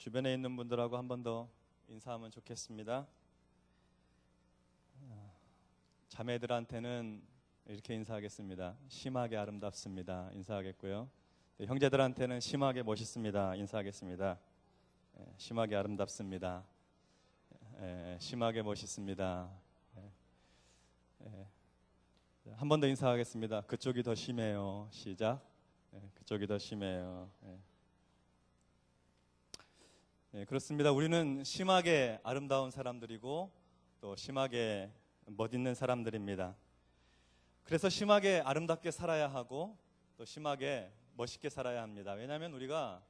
주변에 있는 분들하고 한 번 더 인사하면 좋겠습니다. 자매들한테는 이렇게 인사하겠습니다. 심하게 아름답습니다. 인사하겠고요. 형제들한테는 심하게 멋있습니다. 인사하겠습니다. 심하게 아름답습니다. 심하게 멋있습니다. 한 번 더 인사하겠습니다. 그쪽이 더 심해요. 시작. 그쪽이 더 심해요. 그렇습니다. 우리는 심하게 아름다운 사람들이고 또 심하게 멋있는 사람들입니다. 그래서 심하게 아름답게 살아야 하고 또 심하게 멋있게 살아야 합니다. 왜냐하면 우리가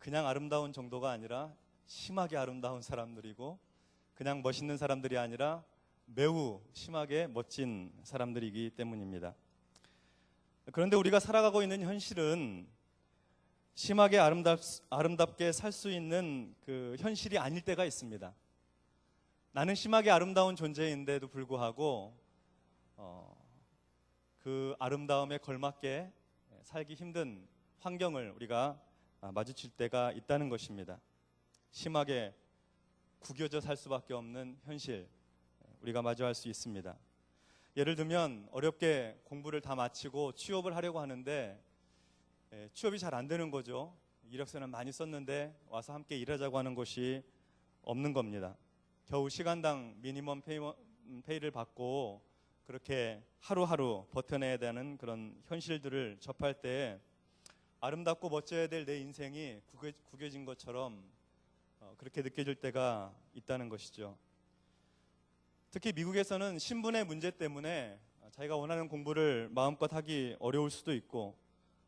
그냥 아름다운 정도가 아니라 심하게 아름다운 사람들이고 그냥 멋있는 사람들이 아니라 매우 심하게 멋진 사람들이기 때문입니다. 그런데 우리가 살아가고 있는 현실은 심하게 아름답게 살 수 있는 그 현실이 아닐 때가 있습니다. 나는 심하게 아름다운 존재인데도 불구하고 그 아름다움에 걸맞게 살기 힘든 환경을 우리가 마주칠 때가 있다는 것입니다. 심하게 구겨져 살 수밖에 없는 현실 우리가 마주할 수 있습니다. 예를 들면 어렵게 공부를 다 마치고 취업을 하려고 하는데 취업이 잘 안 되는 거죠. 이력서는 많이 썼는데 와서 함께 일하자고 하는 곳이 없는 겁니다. 겨우 시간당 미니멈 페이를 받고 그렇게 하루하루 버텨내야 되는 그런 현실들을 접할 때 아름답고 멋져야 될 내 인생이 구겨진 것처럼 그렇게 느껴질 때가 있다는 것이죠. 특히 미국에서는 신분의 문제 때문에 자기가 원하는 공부를 마음껏 하기 어려울 수도 있고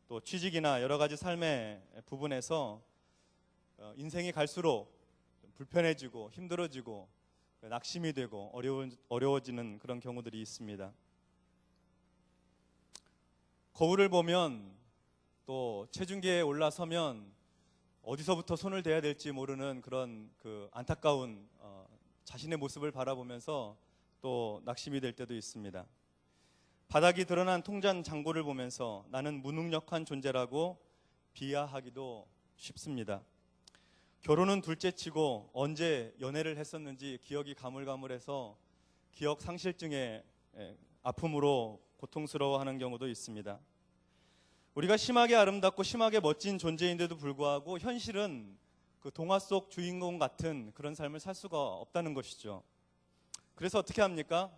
또 취직이나 여러 가지 삶의 부분에서 인생이 갈수록 불편해지고 힘들어지고 낙심이 되고 어려워지는 그런 경우들이 있습니다. 거울을 보면 또 체중계에 올라서면 어디서부터 손을 대야 될지 모르는 그런 그 안타까운 자신의 모습을 바라보면서 또 낙심이 될 때도 있습니다. 바닥이 드러난 통장 잔고를 보면서 나는 무능력한 존재라고 비하하기도 쉽습니다. 결혼은 둘째치고 언제 연애를 했었는지 기억이 가물가물해서 기억 상실증의 아픔으로 고통스러워하는 경우도 있습니다. 우리가 심하게 아름답고 심하게 멋진 존재인데도 불구하고 현실은 그 동화 속 주인공 같은 그런 삶을 살 수가 없다는 것이죠. 그래서 어떻게 합니까?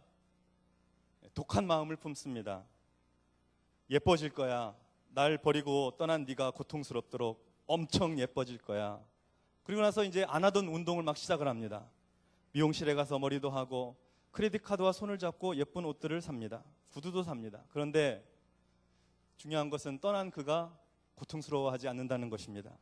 독한 마음을 품습니다. 예뻐질 거야. 날 버리고 떠난 네가 고통스럽도록 엄청 예뻐질 거야. 그리고 나서 이제 안 하던 운동을 막 시작을 합니다. 미용실에 가서 머리도 하고 크레딧 카드와 손을 잡고 예쁜 옷들을 삽니다. 구두도 삽니다. 그런데 중요한 것은 떠난 그가 고통스러워하지 않는다는 것입니다.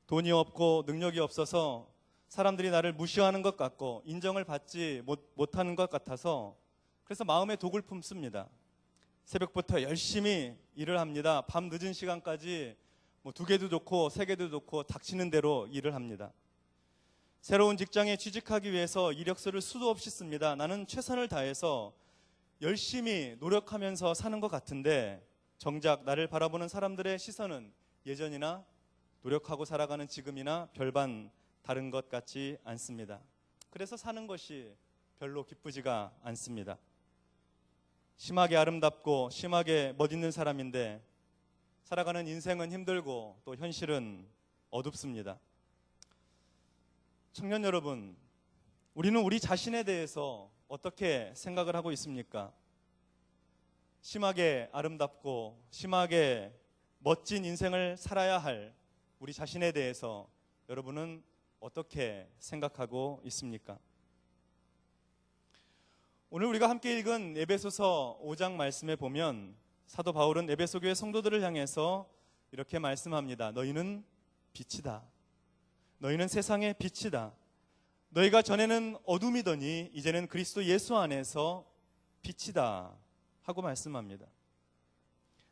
돈이 없고 능력이 없어서 사람들이 나를 무시하는 것 같고 인정을 받지 못하는 것 같아서 그래서 마음에 독을 품습니다. 새벽부터 열심히 일을 합니다. 밤 늦은 시간까지 2개도 좋고 3개도 좋고 닥치는 대로 일을 합니다. 새로운 직장에 취직하기 위해서 이력서를 수도 없이 씁니다. 나는 최선을 다해서 열심히 노력하면서 사는 것 같은데 정작 나를 바라보는 사람들의 시선은 예전이나 노력하고 살아가는 지금이나 별반 다른 것 같지 않습니다. 그래서 사는 것이 별로 기쁘지가 않습니다. 심하게 아름답고 심하게 멋있는 사람인데 살아가는 인생은 힘들고 또 현실은 어둡습니다. 청년 여러분, 우리는 우리 자신에 대해서 어떻게 생각을 하고 있습니까? 심하게 아름답고 심하게 멋진 인생을 살아야 할 우리 자신에 대해서 여러분은 어떻게 생각하고 있습니까? 오늘 우리가 함께 읽은 에베소서 5장 말씀에 보면 사도 바울은 에베소 교회 성도들을 향해서 이렇게 말씀합니다. 너희는 빛이다. 너희는 세상의 빛이다. 너희가 전에는 어둠이더니 이제는 그리스도 예수 안에서 빛이다 하고 말씀합니다.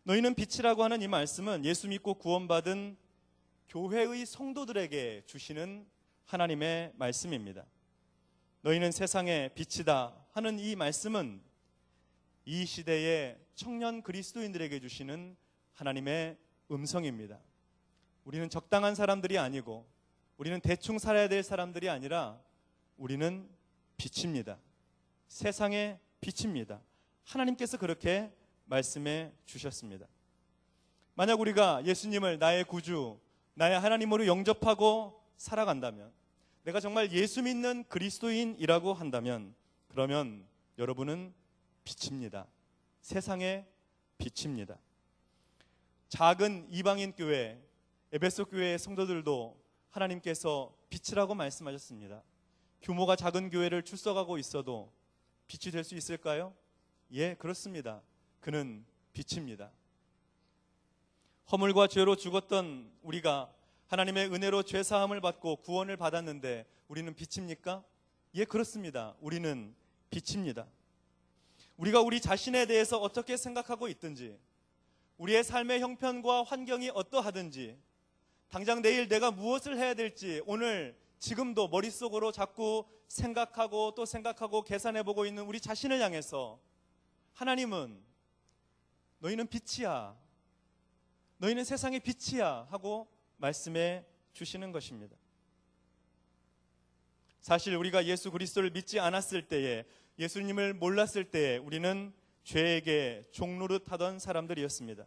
너희는 빛이라고 하는 이 말씀은 예수 믿고 구원받은 교회의 성도들에게 주시는 하나님의 말씀입니다. 너희는 세상의 빛이다 하는 이 말씀은 이 시대의 청년 그리스도인들에게 주시는 하나님의 음성입니다. 우리는 적당한 사람들이 아니고 우리는 대충 살아야 될 사람들이 아니라 우리는 빛입니다. 세상의 빛입니다. 하나님께서 그렇게 말씀해 주셨습니다. 만약 우리가 예수님을 나의 구주, 나의 하나님으로 영접하고 살아간다면, 내가 정말 예수 믿는 그리스도인이라고 한다면, 그러면 여러분은 빛입니다. 세상의 빛입니다. 작은 이방인 교회, 에베소 교회의 성도들도 하나님께서 빛이라고 말씀하셨습니다. 규모가 작은 교회를 출석하고 있어도 빛이 될 수 있을까요? 예, 그렇습니다. 그는 빛입니다. 허물과 죄로 죽었던 우리가 하나님의 은혜로 죄 사함을 받고 구원을 받았는데 우리는 빛입니까? 예, 그렇습니다. 우리는 빛입니다. 우리가 우리 자신에 대해서 어떻게 생각하고 있든지, 우리의 삶의 형편과 환경이 어떠하든지, 당장 내일 내가 무엇을 해야 될지 오늘 지금도 머릿속으로 자꾸 생각하고 또 생각하고 계산해보고 있는 우리 자신을 향해서 하나님은 너희는 빛이야, 너희는 세상의 빛이야 하고 말씀해 주시는 것입니다. 사실 우리가 예수 그리스도를 믿지 않았을 때에, 예수님을 몰랐을 때에 우리는 죄에게 종노릇하던 사람들이었습니다.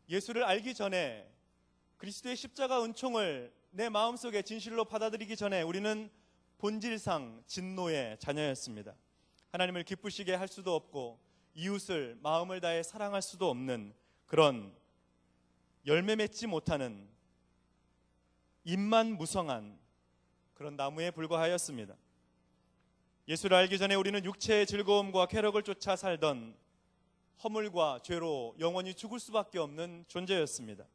예수를 알기 전에, 그리스도의 십자가 은총을 내 마음속에 진실로 받아들이기 전에 우리는 본질상 진노의 자녀였습니다. 하나님을 기쁘시게 할 수도 없고 이웃을 마음을 다해 사랑할 수도 없는 그런 열매 맺지 못하는 잎만 무성한 그런 나무에 불과하였습니다. 예수를 알기 전에 우리는 육체의 즐거움과 쾌락을 쫓아 살던 허물과 죄로 영원히 죽을 수밖에 없는 존재였습니다.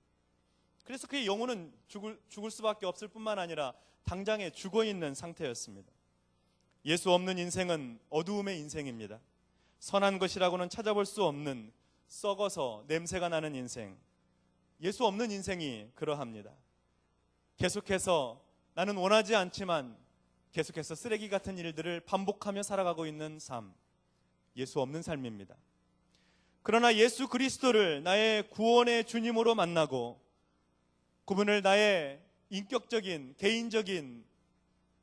그래서 그의 영혼은 죽을 수밖에 없을 뿐만 아니라 당장에 죽어있는 상태였습니다. 예수 없는 인생은 어두움의 인생입니다. 선한 것이라고는 찾아볼 수 없는 썩어서 냄새가 나는 인생, 예수 없는 인생이 그러합니다. 계속해서 나는 원하지 않지만 계속해서 쓰레기 같은 일들을 반복하며 살아가고 있는 삶, 예수 없는 삶입니다. 그러나 예수 그리스도를 나의 구원의 주님으로 만나고 그분을 나의 인격적인 개인적인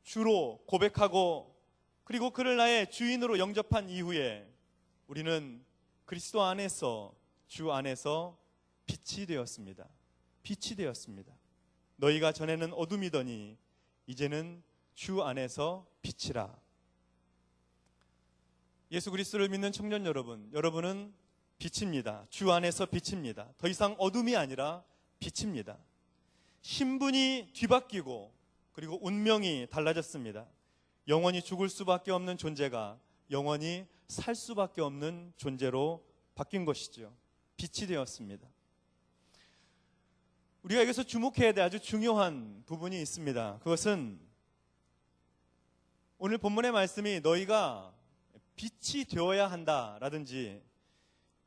주로 고백하고 그리고 그를 나의 주인으로 영접한 이후에 우리는 그리스도 안에서, 주 안에서 빛이 되었습니다. 빛이 되었습니다. 너희가 전에는 어둠이더니 이제는 주 안에서 빛이라. 예수 그리스도를 믿는 청년 여러분, 여러분은 빛입니다. 주 안에서 빛입니다. 더 이상 어둠이 아니라 빛입니다. 신분이 뒤바뀌고 그리고 운명이 달라졌습니다. 영원히 죽을 수밖에 없는 존재가 영원히 살 수밖에 없는 존재로 바뀐 것이죠. 빛이 되었습니다. 우리가 여기서 주목해야 될 아주 중요한 부분이 있습니다. 그것은 오늘 본문의 말씀이 너희가 빛이 되어야 한다라든지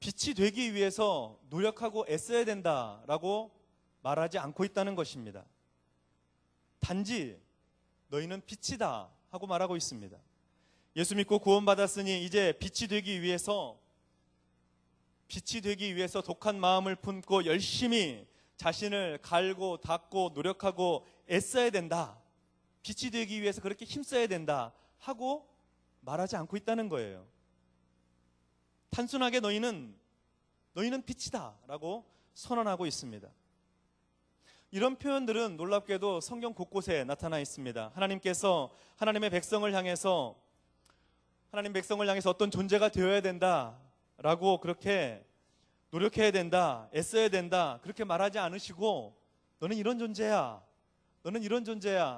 빛이 되기 위해서 노력하고 애써야 된다라고 말하지 않고 있다는 것입니다. 단지 너희는 빛이다 하고 말하고 있습니다. 예수 믿고 구원받았으니 이제 빛이 되기 위해서 독한 마음을 품고 열심히 자신을 갈고 닦고 노력하고 애써야 된다. 빛이 되기 위해서 그렇게 힘써야 된다 하고 말하지 않고 있다는 거예요. 단순하게 너희는 빛이다 라고 선언하고 있습니다. 이런 표현들은 놀랍게도 성경 곳곳에 나타나 있습니다. 하나님께서 하나님의 백성을 향해서 어떤 존재가 되어야 된다 라고 그렇게 노력해야 된다, 애써야 된다 그렇게 말하지 않으시고 너는 이런 존재야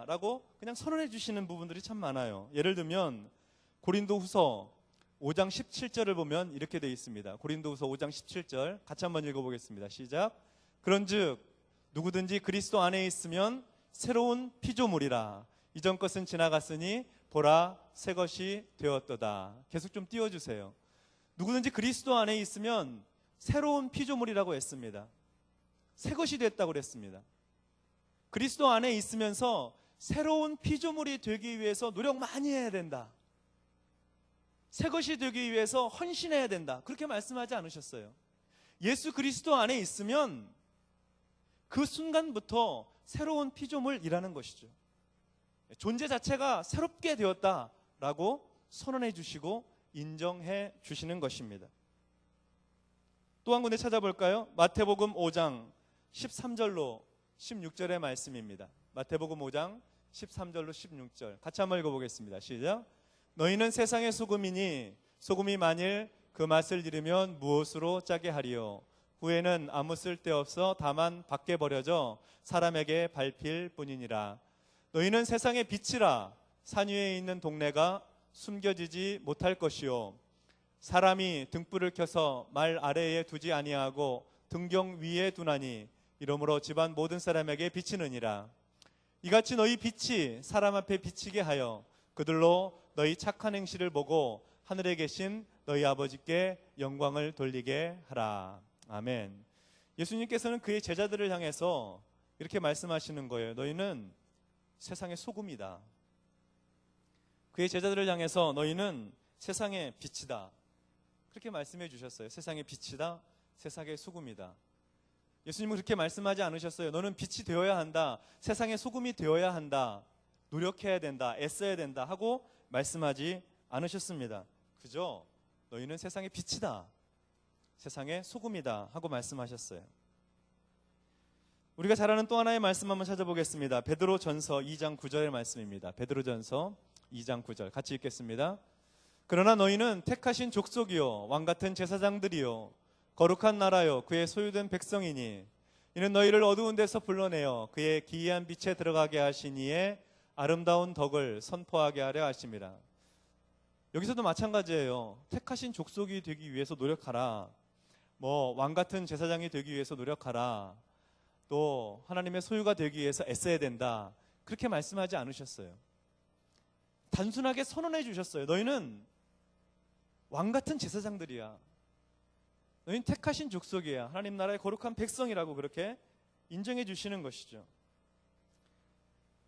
라고 그냥 선언해 주시는 부분들이 참 많아요. 예를 들면 고린도후서 5장 17절을 보면 이렇게 되어 있습니다. 고린도후서 5장 17절 같이 한번 읽어보겠습니다. 시작. 그런즉 누구든지 그리스도 안에 있으면 새로운 피조물이라. 이전 것은 지나갔으니 보라 새 것이 되었도다. 계속 좀 띄워주세요. 누구든지 그리스도 안에 있으면 새로운 피조물이라고 했습니다. 새 것이 됐다고 그랬습니다. 그리스도 안에 있으면서 새로운 피조물이 되기 위해서 노력 많이 해야 된다. 새 것이 되기 위해서 헌신해야 된다. 그렇게 말씀하지 않으셨어요. 예수 그리스도 안에 있으면 그 순간부터 새로운 피조물이라는 것이죠. 존재 자체가 새롭게 되었다라고 선언해 주시고 인정해 주시는 것입니다. 또 한 군데 찾아볼까요? 마태복음 5장 13절로 16절의 말씀입니다. 마태복음 5장 13절로 16절 같이 한번 읽어보겠습니다. 시작. 너희는 세상의 소금이니 소금이 만일 그 맛을 잃으면 무엇으로 짜게 하리요? 후에는 아무 쓸데없어 다만 밖에 버려져 사람에게 밟힐 뿐이니라. 너희는 세상의 빛이라. 산 위에 있는 동네가 숨겨지지 못할 것이요 사람이 등불을 켜서 말 아래에 두지 아니하고 등경 위에 두나니 이러므로 집안 모든 사람에게 비치느니라. 이같이 너희 빛이 사람 앞에 비치게 하여 그들로 너희 착한 행실을 보고 하늘에 계신 너희 아버지께 영광을 돌리게 하라. 아멘. 예수님께서는 그의 제자들을 향해서 이렇게 말씀하시는 거예요. 너희는 세상의 소금이다. 그의 제자들을 향해서 너희는 세상의 빛이다. 그렇게 말씀해 주셨어요. 세상의 빛이다. 세상의 소금이다. 예수님은 그렇게 말씀하지 않으셨어요. 너는 빛이 되어야 한다. 세상의 소금이 되어야 한다. 노력해야 된다. 애써야 된다. 하고 말씀하지 않으셨습니다. 그저 너희는 세상의 빛이다. 세상의 소금이다. 하고 말씀하셨어요. 우리가 잘 아는 또 하나의 말씀 한번 찾아보겠습니다. 베드로전서 2장 9절의 말씀입니다. 베드로전서 2장 9절 같이 읽겠습니다. 그러나 너희는 택하신 족속이요 왕같은 제사장들이요 거룩한 나라요 그의 소유된 백성이니 이는 너희를 어두운 데서 불러내어 그의 기이한 빛에 들어가게 하신 이의 아름다운 덕을 선포하게 하려 하심이라. 여기서도 마찬가지예요. 택하신 족속이 되기 위해서 노력하라. 왕같은 제사장이 되기 위해서 노력하라. 또 하나님의 소유가 되기 위해서 애써야 된다. 그렇게 말씀하지 않으셨어요. 단순하게 선언해 주셨어요. 너희는 왕같은 제사장들이야. 너희는 택하신 족속이야. 하나님 나라의 거룩한 백성이라고 그렇게 인정해 주시는 것이죠.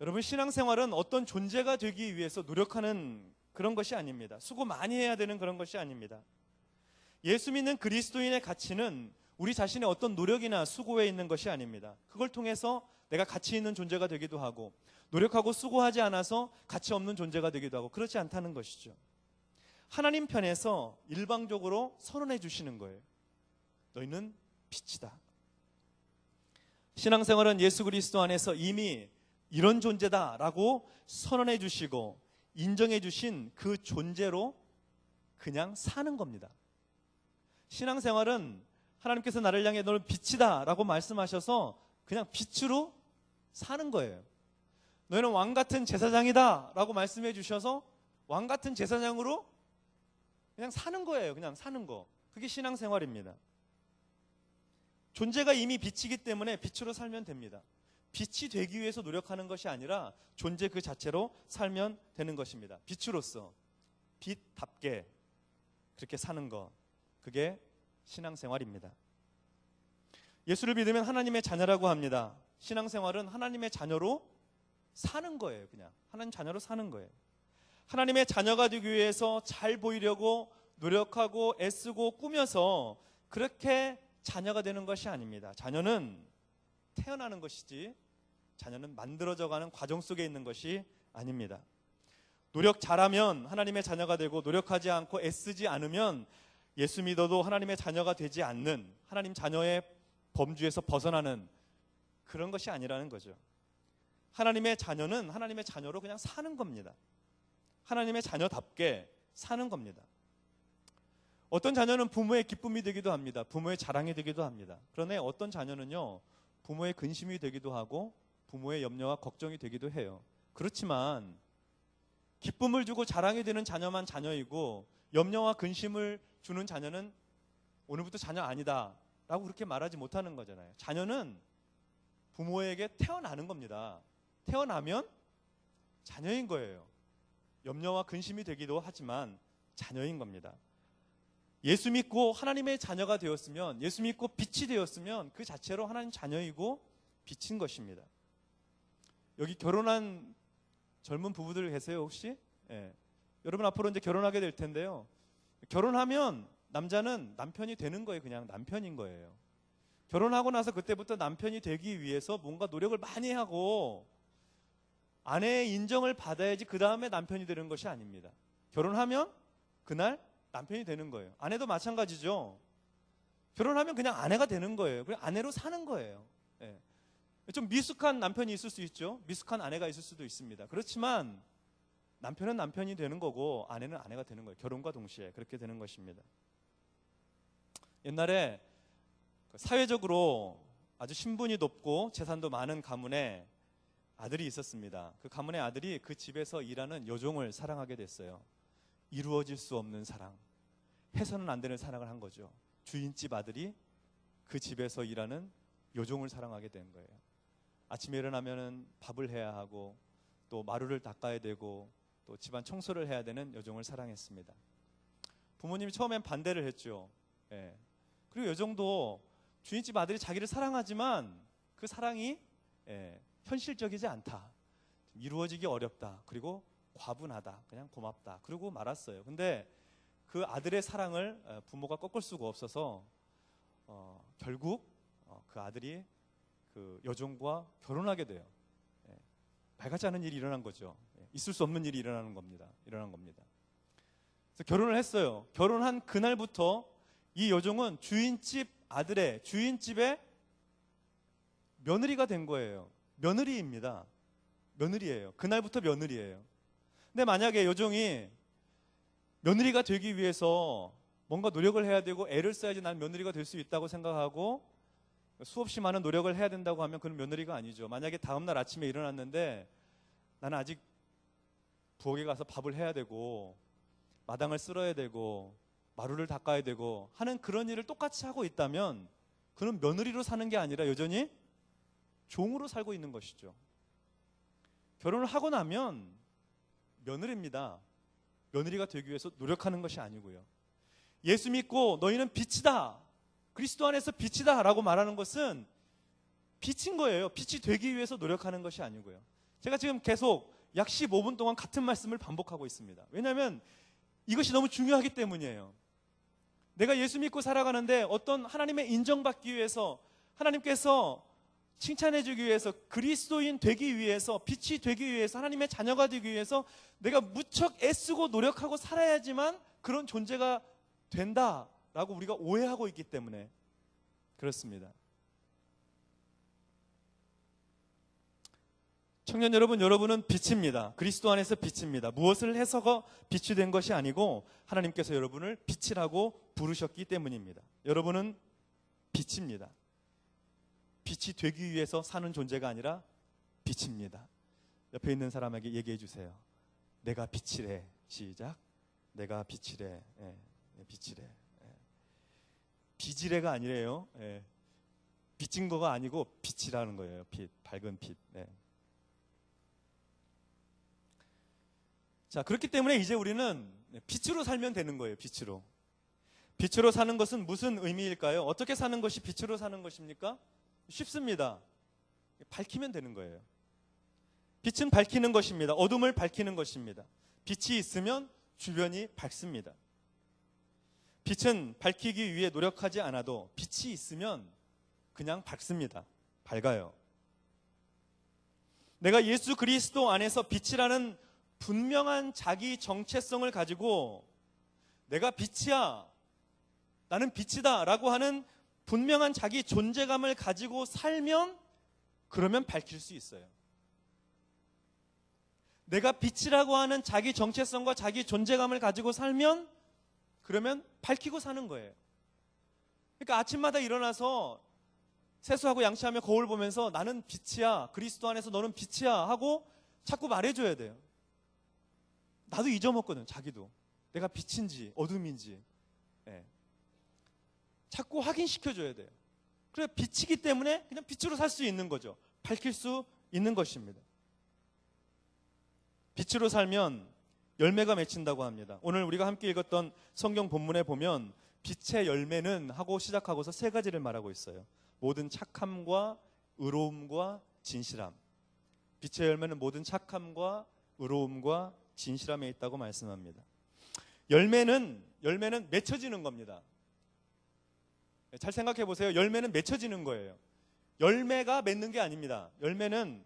여러분, 신앙생활은 어떤 존재가 되기 위해서 노력하는 그런 것이 아닙니다. 수고 많이 해야 되는 그런 것이 아닙니다. 예수 믿는 그리스도인의 가치는 우리 자신의 어떤 노력이나 수고에 있는 것이 아닙니다. 그걸 통해서 내가 가치 있는 존재가 되기도 하고 노력하고 수고하지 않아서 가치 없는 존재가 되기도 하고 그렇지 않다는 것이죠. 하나님 편에서 일방적으로 선언해 주시는 거예요. 너희는 빛이다. 신앙생활은 예수 그리스도 안에서 이미 이런 존재다라고 선언해 주시고 인정해 주신 그 존재로 그냥 사는 겁니다. 신앙생활은 하나님께서 나를 향해 너는 빛이다 라고 말씀하셔서 그냥 빛으로 사는 거예요. 너희는 왕같은 제사장이다 라고 말씀해 주셔서 왕같은 제사장으로 그냥 사는 거예요. 그냥 사는 거. 그게 신앙생활입니다. 존재가 이미 빛이기 때문에 빛으로 살면 됩니다. 빛이 되기 위해서 노력하는 것이 아니라 존재 그 자체로 살면 되는 것입니다. 빛으로서 빛답게 그렇게 사는 것, 그게 신앙생활입니다. 예수를 믿으면 하나님의 자녀라고 합니다. 신앙생활은 하나님의 자녀로 사는 거예요. 그냥 하나님 자녀로 사는 거예요. 하나님의 자녀가 되기 위해서 잘 보이려고 노력하고 애쓰고 꾸며서 그렇게 자녀가 되는 것이 아닙니다. 자녀는 태어나는 것이지 자녀는 만들어져가는 과정 속에 있는 것이 아닙니다. 노력 잘하면 하나님의 자녀가 되고 노력하지 않고 애쓰지 않으면 예수 믿어도 하나님의 자녀가 되지 않는 하나님 자녀의 범주에서 벗어나는 그런 것이 아니라는 거죠. 하나님의 자녀는 하나님의 자녀로 그냥 사는 겁니다. 하나님의 자녀답게 사는 겁니다. 어떤 자녀는 부모의 기쁨이 되기도 합니다. 부모의 자랑이 되기도 합니다. 그러나 어떤 자녀는요, 부모의 근심이 되기도 하고 부모의 염려와 걱정이 되기도 해요. 그렇지만 기쁨을 주고 자랑이 되는 자녀만 자녀이고 염려와 근심을 주는 자녀는 오늘부터 자녀 아니다 라고 그렇게 말하지 못하는 거잖아요. 자녀는 부모에게 태어나는 겁니다. 태어나면 자녀인 거예요. 염려와 근심이 되기도 하지만 자녀인 겁니다. 예수 믿고 하나님의 자녀가 되었으면, 예수 믿고 빛이 되었으면 그 자체로 하나님 자녀이고 빛인 것입니다. 여기 결혼한 젊은 부부들 계세요 혹시? 예. 여러분 앞으로 이제 결혼하게 될 텐데요. 결혼하면 남자는 남편이 되는 거예요. 그냥 남편인 거예요. 결혼하고 나서 그때부터 남편이 되기 위해서 뭔가 노력을 많이 하고 아내의 인정을 받아야지 그 다음에 남편이 되는 것이 아닙니다. 결혼하면 그날 남편이 되는 거예요. 아내도 마찬가지죠. 결혼하면 그냥 아내가 되는 거예요. 그냥 아내로 사는 거예요. 예. 좀 미숙한 남편이 있을 수 있죠. 미숙한 아내가 있을 수도 있습니다. 그렇지만 남편은 남편이 되는 거고 아내는 아내가 되는 거예요. 결혼과 동시에 그렇게 되는 것입니다. 옛날에 사회적으로 아주 신분이 높고 재산도 많은 가문에 아들이 있었습니다. 그 가문의 아들이 그 집에서 일하는 여종을 사랑하게 됐어요. 이루어질 수 없는 사랑, 해서는 안 되는 사랑을 한 거죠. 주인집 아들이 그 집에서 일하는 여종을 사랑하게 된 거예요. 아침에 일어나면은 밥을 해야 하고 또 마루를 닦아야 되고 또 집안 청소를 해야 되는 여종을 사랑했습니다. 부모님이 처음엔 반대를 했죠. 예. 그리고 여종도 주인집 아들이 자기를 사랑하지만 그 사랑이 현실적이지 않다. 이루어지기 어렵다. 그리고 과분하다. 그냥 고맙다. 그러고 말았어요. 근데 그 아들의 사랑을 부모가 꺾을 수가 없어서 결국 그 아들이 그 여종과 결혼하게 돼요. 발같지 않은 일이 일어난 거죠. 있을 수 없는 일이 일어난 겁니다. 그래서 결혼을 했어요. 결혼한 그날부터 이 여종은 주인집의 며느리가 된 거예요. 며느리입니다. 며느리예요. 그날부터 며느리예요. 근데 만약에 여종이 며느리가 되기 위해서 뭔가 노력을 해야 되고 애를 써야지 난 며느리가 될 수 있다고 생각하고 수없이 많은 노력을 해야 된다고 하면 그건 며느리가 아니죠. 만약에 다음날 아침에 일어났는데 나는 아직 부엌에 가서 밥을 해야 되고 마당을 쓸어야 되고 마루를 닦아야 되고 하는 그런 일을 똑같이 하고 있다면 그는 며느리로 사는 게 아니라 여전히 종으로 살고 있는 것이죠. 결혼을 하고 나면 며느리입니다. 며느리가 되기 위해서 노력하는 것이 아니고요. 예수 믿고 너희는 빛이다. 그리스도 안에서 빛이다 라고 말하는 것은 빛인 거예요. 빛이 되기 위해서 노력하는 것이 아니고요. 제가 지금 계속 약 15분 동안 같은 말씀을 반복하고 있습니다. 왜냐하면 이것이 너무 중요하기 때문이에요. 내가 예수 믿고 살아가는데 어떤 하나님의 인정받기 위해서 하나님께서 칭찬해 주기 위해서 그리스도인 되기 위해서 빛이 되기 위해서 하나님의 자녀가 되기 위해서 내가 무척 애쓰고 노력하고 살아야지만 그런 존재가 된다라고 우리가 오해하고 있기 때문에 그렇습니다. 청년 여러분, 여러분은 빛입니다. 그리스도 안에서 빛입니다. 무엇을 해서가 빛이 된 것이 아니고 하나님께서 여러분을 빛이라고 부르셨기 때문입니다. 여러분은 빛입니다. 빛이 되기 위해서 사는 존재가 아니라 빛입니다. 옆에 있는 사람에게 얘기해 주세요. 내가 빛이래. 시작. 내가 빛이래. 빛이래. 빛이래가 아니래요. 빛인 거가 아니고 빛이라는 거예요. 빛, 밝은 빛. 자, 그렇기 때문에 이제 우리는 빛으로 살면 되는 거예요. 빛으로. 빛으로 사는 것은 무슨 의미일까요? 어떻게 사는 것이 빛으로 사는 것입니까? 쉽습니다. 밝히면 되는 거예요. 빛은 밝히는 것입니다. 어둠을 밝히는 것입니다. 빛이 있으면 주변이 밝습니다. 빛은 밝히기 위해 노력하지 않아도 빛이 있으면 그냥 밝습니다. 밝아요. 내가 예수 그리스도 안에서 빛이라는 분명한 자기 정체성을 가지고 내가 빛이야, 나는 빛이다 라고 하는 분명한 자기 존재감을 가지고 살면 그러면 밝힐 수 있어요. 내가 빛이라고 하는 자기 정체성과 자기 존재감을 가지고 살면 그러면 밝히고 사는 거예요. 그러니까 아침마다 일어나서 세수하고 양치하며 거울 보면서 나는 빛이야, 그리스도 안에서 너는 빛이야 하고 자꾸 말해줘야 돼요. 나도 잊어먹거든. 자기도 내가 빛인지 어둠인지 자꾸 확인시켜줘야 돼요. 그래 빛이기 때문에 그냥 빛으로 살 수 있는 거죠. 밝힐 수 있는 것입니다. 빛으로 살면 열매가 맺힌다고 합니다. 오늘 우리가 함께 읽었던 성경 본문에 보면 빛의 열매는 하고 시작하고서 세 가지를 말하고 있어요. 모든 착함과 의로움과 진실함. 빛의 열매는 모든 착함과 의로움과 진실함에 있다고 말씀합니다. 열매는 맺혀지는 겁니다. 잘 생각해 보세요. 열매는 맺혀지는 거예요. 열매가 맺는 게 아닙니다. 열매는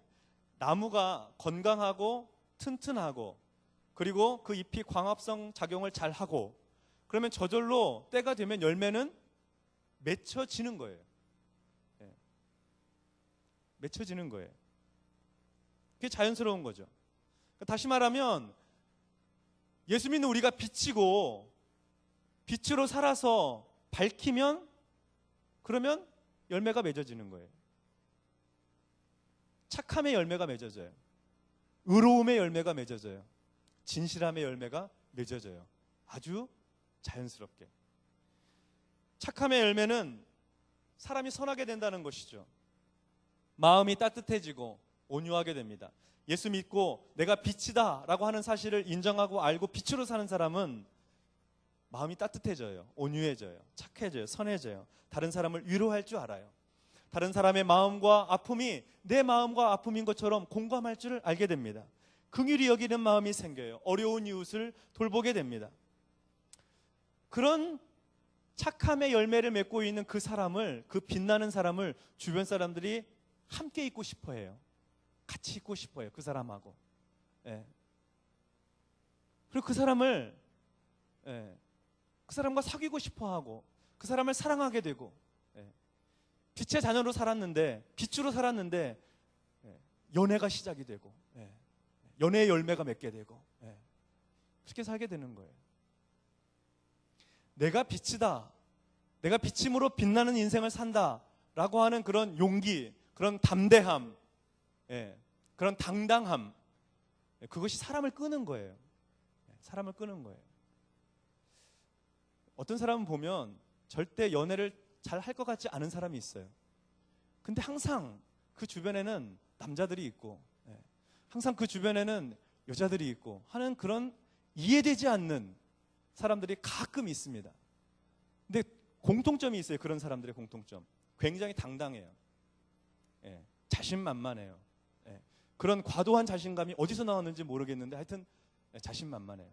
나무가 건강하고 튼튼하고 그리고 그 잎이 광합성 작용을 잘 하고 그러면 저절로 때가 되면 열매는 맺혀지는 거예요. 맺혀지는 거예요. 그게 자연스러운 거죠. 다시 말하면 예수 믿는 우리가 빛이고 빛으로 살아서 밝히면 그러면 열매가 맺어지는 거예요. 착함의 열매가 맺어져요. 의로움의 열매가 맺어져요. 진실함의 열매가 맺어져요. 아주 자연스럽게. 착함의 열매는 사람이 선하게 된다는 것이죠. 마음이 따뜻해지고 온유하게 됩니다. 예수 믿고 내가 빛이다 라고 하는 사실을 인정하고 알고 빛으로 사는 사람은 마음이 따뜻해져요. 온유해져요. 착해져요. 선해져요. 다른 사람을 위로할 줄 알아요. 다른 사람의 마음과 아픔이 내 마음과 아픔인 것처럼 공감할 줄 알게 됩니다. 긍휼히 여기는 마음이 생겨요. 어려운 이웃을 돌보게 됩니다. 그런 착함의 열매를 맺고 있는 그 사람을, 그 빛나는 사람을 주변 사람들이 함께 있고 싶어 해요. 같이 있고 싶어 해요. 그 사람하고. 예. 그리고 그 사람을 그 사람과 사귀고 싶어 하고 그 사람을 사랑하게 되고 빛의 자녀로 살았는데 빛으로 살았는데 연애가 시작이 되고 연애의 열매가 맺게 되고 그렇게 살게 되는 거예요. 내가 빛이다. 내가 빛임으로 빛나는 인생을 산다라고 하는 그런 용기, 그런 담대함, 그런 당당함, 그것이 사람을 끄는 거예요. 사람을 끄는 거예요. 어떤 사람은 보면 절대 연애를 잘 할 것 같지 않은 사람이 있어요. 근데 항상 그 주변에는 남자들이 있고 항상 그 주변에는 여자들이 있고 하는 그런 이해되지 않는 사람들이 가끔 있습니다. 근데 공통점이 있어요. 그런 사람들의 공통점. 굉장히 당당해요. 자신만만해요. 그런 과도한 자신감이 어디서 나왔는지 모르겠는데 하여튼 자신만만해요.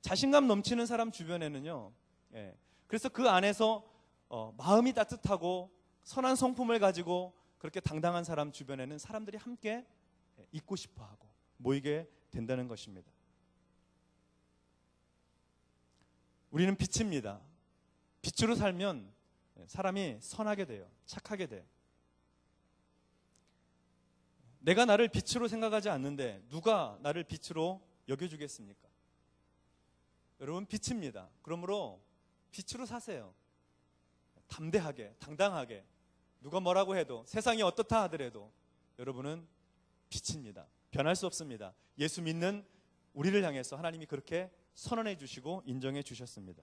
자신감 넘치는 사람 주변에는요. 그래서 그 안에서 마음이 따뜻하고 선한 성품을 가지고 그렇게 당당한 사람 주변에는 사람들이 함께 있고 싶어하고 모이게 된다는 것입니다. 우리는 빛입니다. 빛으로 살면 사람이 선하게 돼요. 착하게 돼요. 내가 나를 빛으로 생각하지 않는데 누가 나를 빛으로 여겨주겠습니까? 여러분 빛입니다. 그러므로 빛으로 사세요. 담대하게, 당당하게 누가 뭐라고 해도 세상이 어떻다 하더라도 여러분은 빛입니다. 변할 수 없습니다. 예수 믿는 우리를 향해서 하나님이 그렇게 선언해 주시고 인정해 주셨습니다.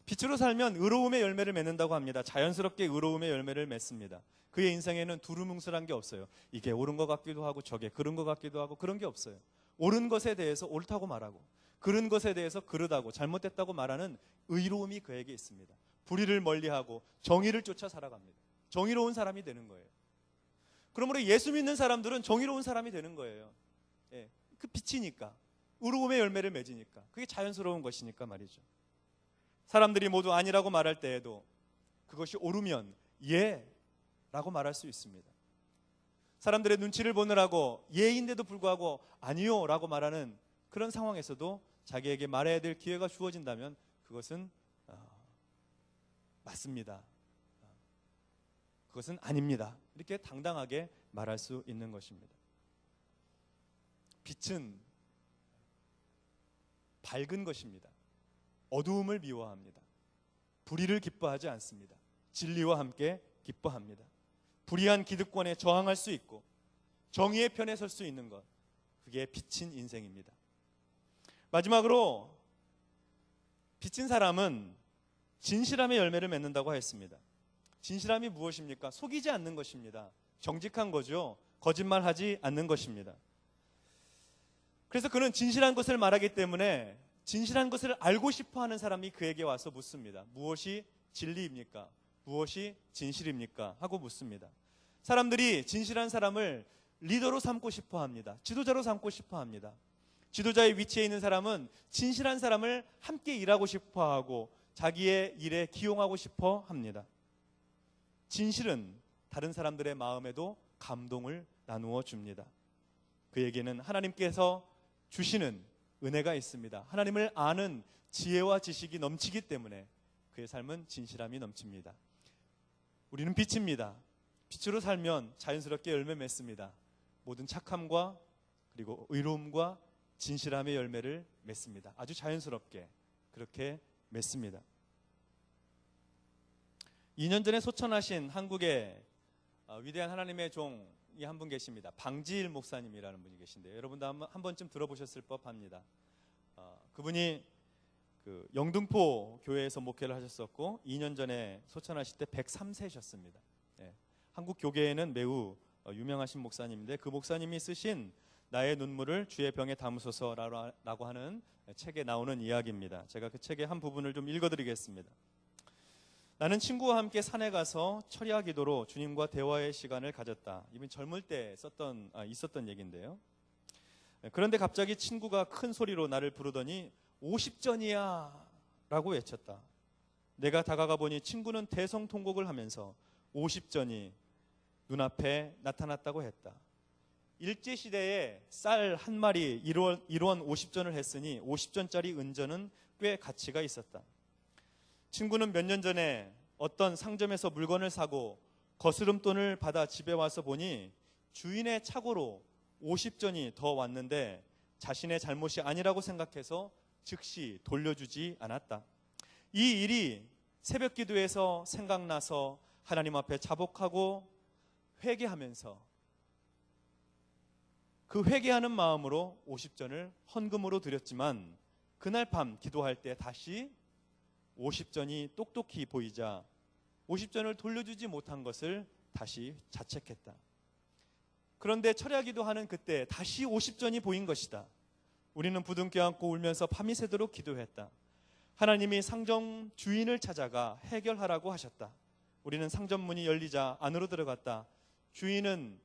빛으로 살면 의로움의 열매를 맺는다고 합니다. 자연스럽게 의로움의 열매를 맺습니다. 그의 인생에는 두루뭉술한 게 없어요. 이게 옳은 것 같기도 하고 저게 그른 것 같기도 하고 그런 게 없어요. 옳은 것에 대해서 옳다고 말하고 그른 것에 대해서 그르다고 잘못됐다고 말하는 의로움이 그에게 있습니다. 불의를 멀리하고 정의를 쫓아 살아갑니다. 정의로운 사람이 되는 거예요. 그러므로 예수 믿는 사람들은 정의로운 사람이 되는 거예요. 그 빛이니까 의로움의 열매를 맺으니까 그게 자연스러운 것이니까 말이죠. 사람들이 모두 아니라고 말할 때에도 그것이 옳으면 예라고 말할 수 있습니다. 사람들의 눈치를 보느라고 예인데도 불구하고 아니요 라고 말하는 그런 상황에서도 자기에게 말해야 될 기회가 주어진다면 그것은 맞습니다. 그것은 아닙니다. 이렇게 당당하게 말할 수 있는 것입니다. 빛은 밝은 것입니다. 어두움을 미워합니다. 불의를 기뻐하지 않습니다. 진리와 함께 기뻐합니다. 불의한 기득권에 저항할 수 있고 정의의 편에 설 수 있는 것, 그게 빛인 인생입니다. 마지막으로 빛인 사람은 진실함의 열매를 맺는다고 했습니다. 진실함이 무엇입니까? 속이지 않는 것입니다. 정직한 거죠. 거짓말하지 않는 것입니다. 그래서 그는 진실한 것을 말하기 때문에 진실한 것을 알고 싶어하는 사람이 그에게 와서 묻습니다. 무엇이 진리입니까? 무엇이 진실입니까? 하고 묻습니다. 사람들이 진실한 사람을 리더로 삼고 싶어합니다. 지도자로 삼고 싶어합니다. 지도자의 위치에 있는 사람은 진실한 사람을 함께 일하고 싶어하고 자기의 일에 기용하고 싶어 합니다. 진실은 다른 사람들의 마음에도 감동을 나누어 줍니다. 그에게는 하나님께서 주시는 은혜가 있습니다. 하나님을 아는 지혜와 지식이 넘치기 때문에 그의 삶은 진실함이 넘칩니다. 우리는 빛입니다. 빛으로 살면 자연스럽게 열매 맺습니다. 모든 착함과 그리고 의로움과 진실함의 열매를 맺습니다. 아주 자연스럽게 그렇게 맺습니다. 2년 전에 소천하신 한국의 위대한 하나님의 종이 한 분 계십니다. 방지일 목사님이라는 분이 계신데요. 여러분도 한 번쯤 들어보셨을 법합니다. 그분이 영등포 교회에서 목회를 하셨었고 2년 전에 소천하실 때 103세셨습니다. 한국 교계에는 매우 유명하신 목사님인데 그 목사님이 쓰신 나의 눈물을 주의 병에 담으소서라고 하는 책에 나오는 이야기입니다. 제가 그 책의 한 부분을 좀 읽어드리겠습니다. 나는 친구와 함께 산에 가서 철야 기도로 주님과 대화의 시간을 가졌다. 이분 젊을 때 있었던 얘기인데요. 그런데 갑자기 친구가 큰 소리로 나를 부르더니 50전이야 라고 외쳤다. 내가 다가가 보니 친구는 대성통곡을 하면서 50전이 눈앞에 나타났다고 했다. 일제시대에 쌀 한 마리 1원 50전을 했으니 50전짜리 은전은 꽤 가치가 있었다. 친구는 몇 년 전에 어떤 상점에서 물건을 사고 거스름돈을 받아 집에 와서 보니 주인의 착오로 50전이 더 왔는데 자신의 잘못이 아니라고 생각해서 즉시 돌려주지 않았다. 이 일이 새벽 기도에서 생각나서 하나님 앞에 자복하고 회개하면서 그 회개하는 마음으로 50전을 헌금으로 드렸지만 그날 밤 기도할 때 다시 50전이 똑똑히 보이자 50전을 돌려주지 못한 것을 다시 자책했다. 그런데 철야 기도하는 그때 다시 50전이 보인 것이다. 우리는 부둥켜 안고 울면서 밤이 새도록 기도했다. 하나님이 상점 주인을 찾아가 해결하라고 하셨다. 우리는 상점 문이 열리자 안으로 들어갔다. 주인은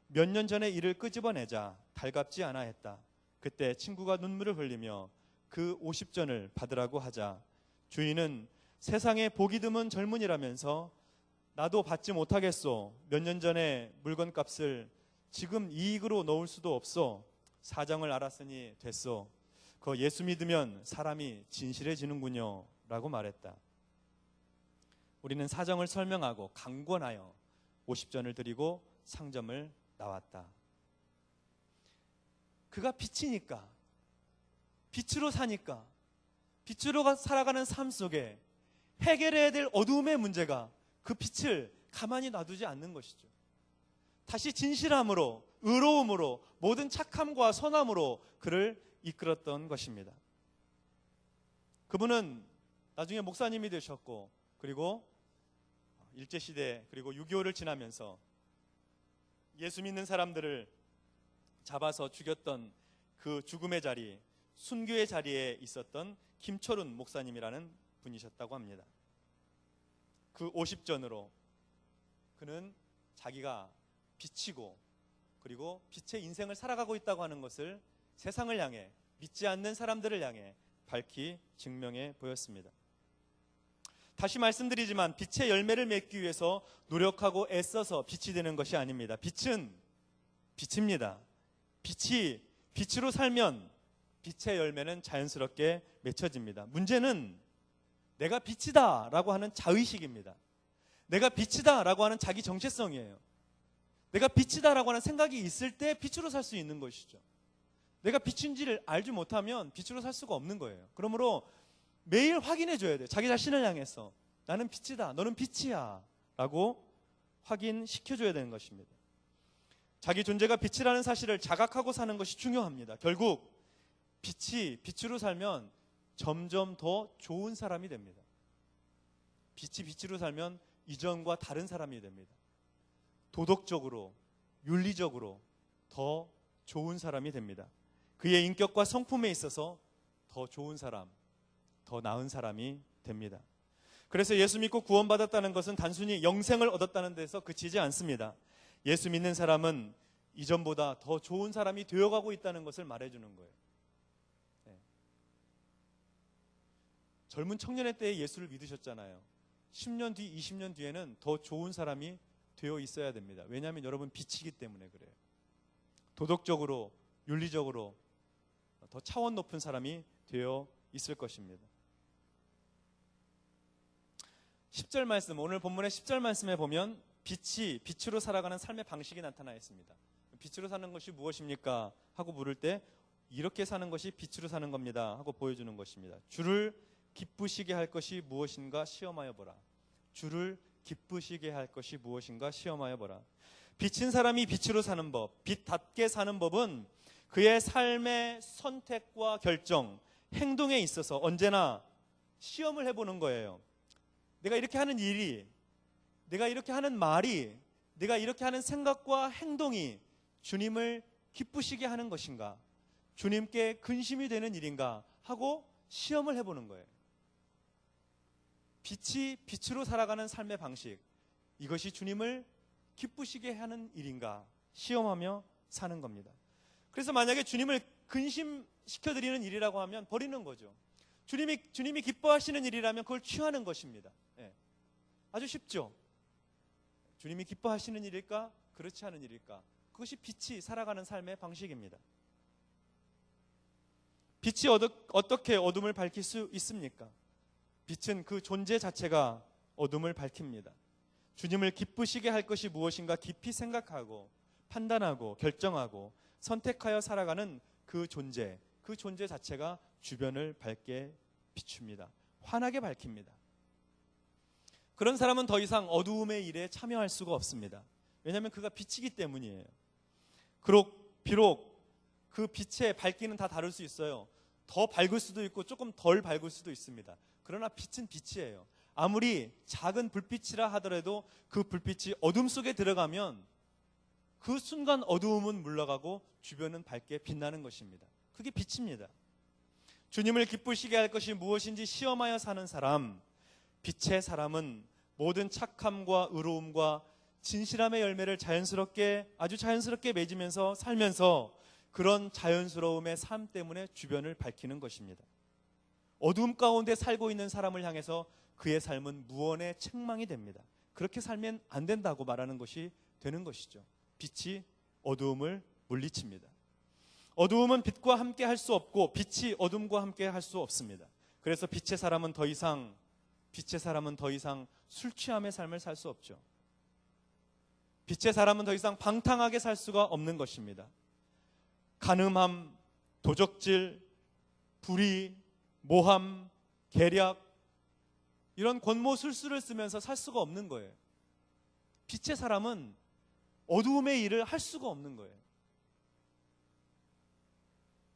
몇 년 전의 일을 끄집어내자 달갑지 않아 했다. 그때 친구가 눈물을 흘리며 그 50전을 받으라고 하자 주인은 세상에 복이 드문 젊은이라면서 나도 받지 못하겠소. 몇 년 전에 물건값을 지금 이익으로 넣을 수도 없소. 사정을 알았으니 됐소. 그 예수 믿으면 사람이 진실해지는군요 라고 말했다. 우리는 사정을 설명하고 강권하여 50전을 드리고 상점을 나왔다. 그가 빛이니까, 빛으로 사니까, 빛으로 살아가는 삶 속에 해결해야 될 어두움의 문제가 그 빛을 가만히 놔두지 않는 것이죠. 다시 진실함으로, 의로움으로, 모든 착함과 선함으로 그를 이끌었던 것입니다. 그분은 나중에 목사님이 되셨고, 그리고 일제시대 그리고 6.25를 지나면서 예수 믿는 사람들을 잡아서 죽였던 그 죽음의 자리, 순교의 자리에 있었던 김철훈 목사님이라는 분이셨다고 합니다. 그 50전으로 그는 자기가 빛이고 그리고 빛의 인생을 살아가고 있다고 하는 것을 세상을 향해, 믿지 않는 사람들을 향해 밝히 증명해 보였습니다. 다시 말씀드리지만 빛의 열매를 맺기 위해서 노력하고 애써서 빛이 되는 것이 아닙니다. 빛은 빛입니다. 빛이 빛으로 살면 빛의 열매는 자연스럽게 맺혀집니다. 문제는 내가 빛이다 라고 하는 자의식입니다. 내가 빛이다 라고 하는 자기 정체성이에요. 내가 빛이다 라고 하는 생각이 있을 때 빛으로 살 수 있는 것이죠. 내가 빛인지를 알지 못하면 빛으로 살 수가 없는 거예요. 그러므로 매일 확인해 줘야 돼요. 자기 자신을 향해서 나는 빛이다, 너는 빛이야 라고 확인시켜 줘야 되는 것입니다. 자기 존재가 빛이라는 사실을 자각하고 사는 것이 중요합니다. 결국 빛이 빛으로 살면 점점 더 좋은 사람이 됩니다. 빛이 빛으로 살면 이전과 다른 사람이 됩니다. 도덕적으로, 윤리적으로 더 좋은 사람이 됩니다. 그의 인격과 성품에 있어서 더 좋은 사람, 더 나은 사람이 됩니다. 그래서 예수 믿고 구원받았다는 것은 단순히 영생을 얻었다는 데서 그치지 않습니다. 예수 믿는 사람은 이전보다 더 좋은 사람이 되어가고 있다는 것을 말해주는 거예요. 젊은 청년의 때에 예수를 믿으셨잖아요. 10년 뒤, 20년 뒤에는 더 좋은 사람이 되어 있어야 됩니다. 왜냐하면 여러분 빛이기 때문에 그래요. 도덕적으로, 윤리적으로 더 차원 높은 사람이 되어 있을 것입니다. 10절 말씀, 오늘 본문의 10절 말씀에 보면 빛으로 살아가는 삶의 방식이 나타나 있습니다. 빛으로 사는 것이 무엇입니까? 하고 물을 때 이렇게 사는 것이 빛으로 사는 겁니다 하고 보여주는 것입니다. 주를 기쁘시게 할 것이 무엇인가 시험하여 보라. 주를 기쁘시게 할 것이 무엇인가 시험하여 보라. 빛인 사람이 빛으로 사는 법, 빛답게 사는 법은 그의 삶의 선택과 결정, 행동에 있어서 언제나 시험을 해보는 거예요. 내가 이렇게 하는 일이, 내가 이렇게 하는 말이, 내가 이렇게 하는 생각과 행동이 주님을 기쁘시게 하는 것인가, 주님께 근심이 되는 일인가 하고 시험을 해보는 거예요. 빛이 빛으로 살아가는 삶의 방식, 이것이 주님을 기쁘시게 하는 일인가 시험하며 사는 겁니다. 그래서 만약에 주님을 근심시켜드리는 일이라고 하면 버리는 거죠. 주님이 기뻐하시는 일이라면 그걸 취하는 것입니다. 아주 쉽죠. 주님이 기뻐하시는 일일까? 그렇지 않은 일일까? 그것이 빛이 살아가는 삶의 방식입니다. 빛이 어떻게 어둠을 밝힐 수 있습니까? 빛은 그 존재 자체가 어둠을 밝힙니다. 주님을 기쁘시게 할 것이 무엇인가 깊이 생각하고 판단하고 결정하고 선택하여 살아가는 그 존재 자체가 주변을 밝게 비춥니다. 환하게 밝힙니다. 그런 사람은 더 이상 어두움의 일에 참여할 수가 없습니다. 왜냐하면 그가 빛이기 때문이에요. 비록 그 빛의 밝기는 다 다를 수 있어요. 더 밝을 수도 있고 조금 덜 밝을 수도 있습니다. 그러나 빛은 빛이에요. 아무리 작은 불빛이라 하더라도 그 불빛이 어둠 속에 들어가면 그 순간 어두움은 물러가고 주변은 밝게 빛나는 것입니다. 그게 빛입니다. 주님을 기쁘시게 할 것이 무엇인지 시험하여 사는 사람, 빛의 사람은 모든 착함과 의로움과 진실함의 열매를 아주 자연스럽게 맺으면서 살면서 그런 자연스러움의 삶 때문에 주변을 밝히는 것입니다. 어두움 가운데 살고 있는 사람을 향해서 그의 삶은 무언의 책망이 됩니다. 그렇게 살면 안 된다고 말하는 것이 되는 것이죠. 빛이 어두움을 물리칩니다. 어두움은 빛과 함께 할 수 없고 빛이 어둠과 함께 할 수 없습니다. 그래서 빛의 사람은 더 이상 술 취함의 삶을 살 수 없죠. 빛의 사람은 더 이상 방탕하게 살 수가 없는 것입니다. 간음함, 도적질, 불의, 모함, 계략, 이런 권모술수를 쓰면서 살 수가 없는 거예요. 빛의 사람은 어두움의 일을 할 수가 없는 거예요.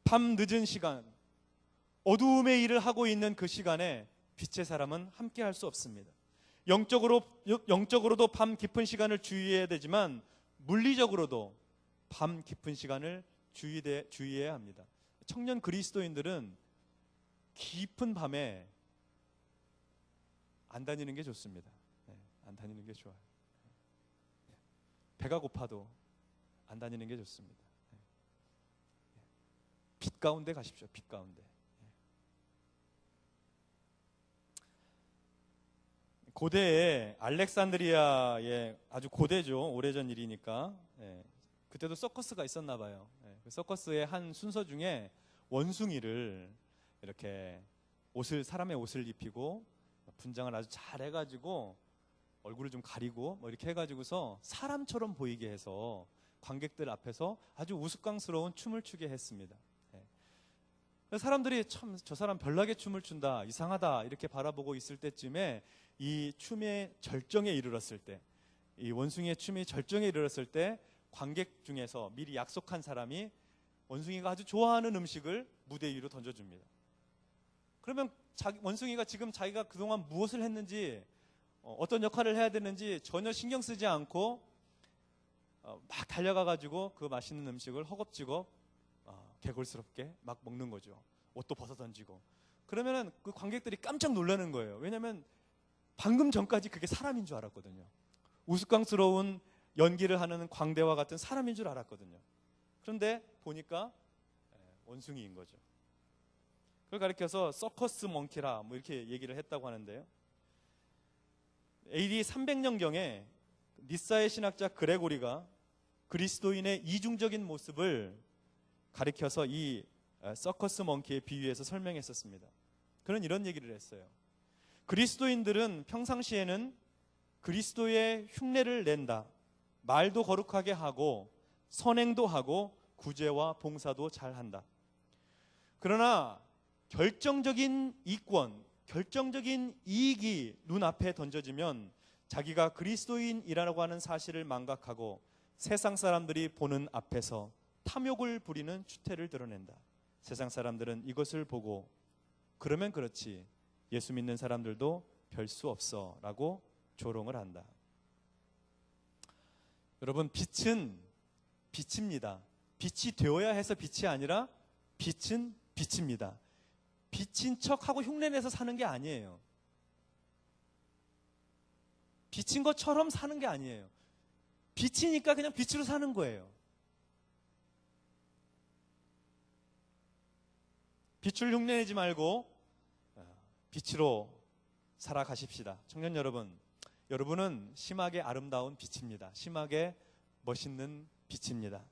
밤 늦은 시간, 어두움의 일을 하고 있는 그 시간에 빛의 사람은 함께 할 수 없습니다. 영적으로도 밤 깊은 시간을 주의해야 되지만 물리적으로도 밤 깊은 시간을 주의해야 합니다. 청년 그리스도인들은 깊은 밤에 안 다니는 게 좋습니다. 안 다니는 게 좋아요. 배가 고파도 안 다니는 게 좋습니다. 빛 가운데 가십시오. 빛 가운데. 고대에 알렉산드리아의 아주 고대죠. 오래전 일이니까. 그때도 서커스가 있었나 봐요. 그 서커스의 한 순서 중에 원숭이를 이렇게 사람의 옷을 입히고 분장을 아주 잘 해가지고 얼굴을 좀 가리고 뭐 이렇게 해가지고서 사람처럼 보이게 해서 관객들 앞에서 아주 우스꽝스러운 춤을 추게 했습니다. 사람들이 참 저 사람 별나게 춤을 춘다, 이상하다 이렇게 바라보고 있을 때쯤에 이 춤의 절정에 이르렀을 때, 이 원숭이의 춤이 절정에 이르렀을 때 관객 중에서 미리 약속한 사람이 원숭이가 아주 좋아하는 음식을 무대 위로 던져줍니다. 그러면 원숭이가 지금 자기가 그동안 무엇을 했는지 어떤 역할을 해야 되는지 전혀 신경 쓰지 않고 막 달려가가지고 그 맛있는 음식을 허겁지겁 개걸스럽게 막 먹는 거죠. 옷도 벗어 던지고. 그러면은 그 관객들이 깜짝 놀라는 거예요. 왜냐하면 방금 전까지 그게 사람인 줄 알았거든요. 우스꽝스러운 연기를 하는 광대와 같은 사람인 줄 알았거든요. 그런데 보니까 원숭이인 거죠. 그걸 가리켜서 서커스 몽키라 뭐 이렇게 얘기를 했다고 하는데요. AD 300년경에 니사의 신학자 그레고리가 그리스도인의 이중적인 모습을 가리켜서 이 서커스 몽키에 비유해서 설명했었습니다. 그는 이런 얘기를 했어요. 그리스도인들은 평상시에는 그리스도의 흉내를 낸다. 말도 거룩하게 하고 선행도 하고 구제와 봉사도 잘한다. 그러나 결정적인 이권, 결정적인 이익이 눈앞에 던져지면 자기가 그리스도인이라고 하는 사실을 망각하고 세상 사람들이 보는 앞에서 탐욕을 부리는 추태를 드러낸다. 세상 사람들은 이것을 보고 그러면 그렇지 예수 믿는 사람들도 별 수 없어 라고 조롱을 한다. 여러분, 빛은 빛입니다. 빛이 되어야 해서 빛이 아니라 빛은 빛입니다. 빛인 척하고 흉내내서 사는 게 아니에요. 빛인 것처럼 사는 게 아니에요. 빛이니까 그냥 빛으로 사는 거예요. 빛을 흉내내지 말고 빛으로 살아가십시다. 청년 여러분, 여러분은 심하게 아름다운 빛입니다. 심하게 멋있는 빛입니다.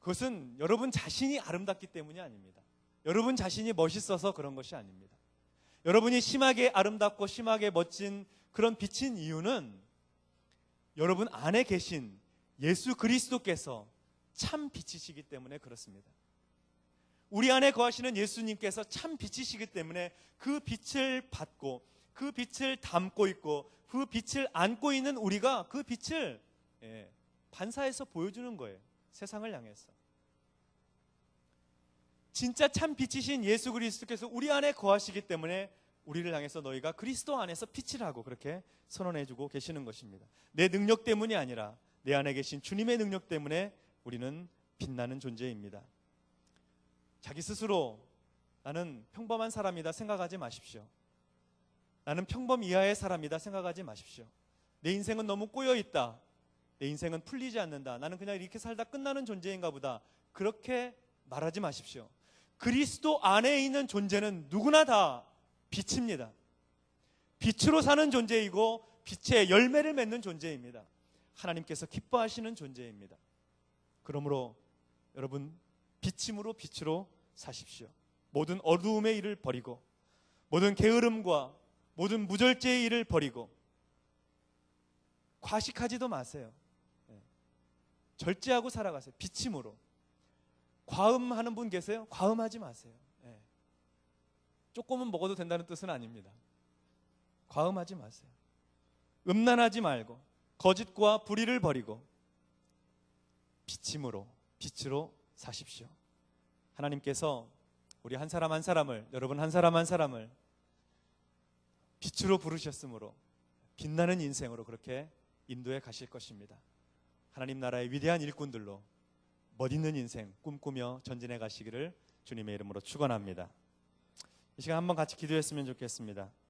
그것은 여러분 자신이 아름답기 때문이 아닙니다. 여러분 자신이 멋있어서 그런 것이 아닙니다. 여러분이 심하게 아름답고 심하게 멋진 그런 빛인 이유는 여러분 안에 계신 예수 그리스도께서 참 빛이시기 때문에 그렇습니다. 우리 안에 거하시는 예수님께서 참 빛이시기 때문에 그 빛을 받고 그 빛을 담고 있고 그 빛을 안고 있는 우리가 그 빛을 반사해서 보여주는 거예요. 세상을 향해서. 진짜 참 빛이신 예수 그리스도께서 우리 안에 거하시기 때문에 우리를 향해서 너희가 그리스도 안에서 빛이라고 그렇게 선언해주고 계시는 것입니다. 내 능력 때문이 아니라 내 안에 계신 주님의 능력 때문에 우리는 빛나는 존재입니다. 자기 스스로 나는 평범한 사람이다 생각하지 마십시오. 나는 평범 이하의 사람이다 생각하지 마십시오. 내 인생은 너무 꼬여있다. 내 인생은 풀리지 않는다. 나는 그냥 이렇게 살다 끝나는 존재인가 보다. 그렇게 말하지 마십시오. 그리스도 안에 있는 존재는 누구나 다 빛입니다. 빛으로 사는 존재이고 빛의 열매를 맺는 존재입니다. 하나님께서 기뻐하시는 존재입니다. 그러므로 여러분 빛임으로 빛으로 사십시오. 모든 어두움의 일을 버리고 모든 게으름과 모든 무절제의 일을 버리고 과식하지도 마세요. 절제하고 살아가세요. 빛임으로. 과음하는 분 계세요? 과음하지 마세요. 조금은 먹어도 된다는 뜻은 아닙니다. 과음하지 마세요. 음란하지 말고 거짓과 불의를 버리고 빛임으로 빛으로 사십시오. 하나님께서 우리 한 사람 한 사람을, 여러분 한 사람 한 사람을 빛으로 부르셨으므로 빛나는 인생으로 그렇게 인도해 가실 것입니다. 하나님 나라의 위대한 일꾼들로 멋있는 인생 꿈꾸며 전진해 가시기를 주님의 이름으로 축원합니다. 이 시간 한번 같이 기도했으면 좋겠습니다.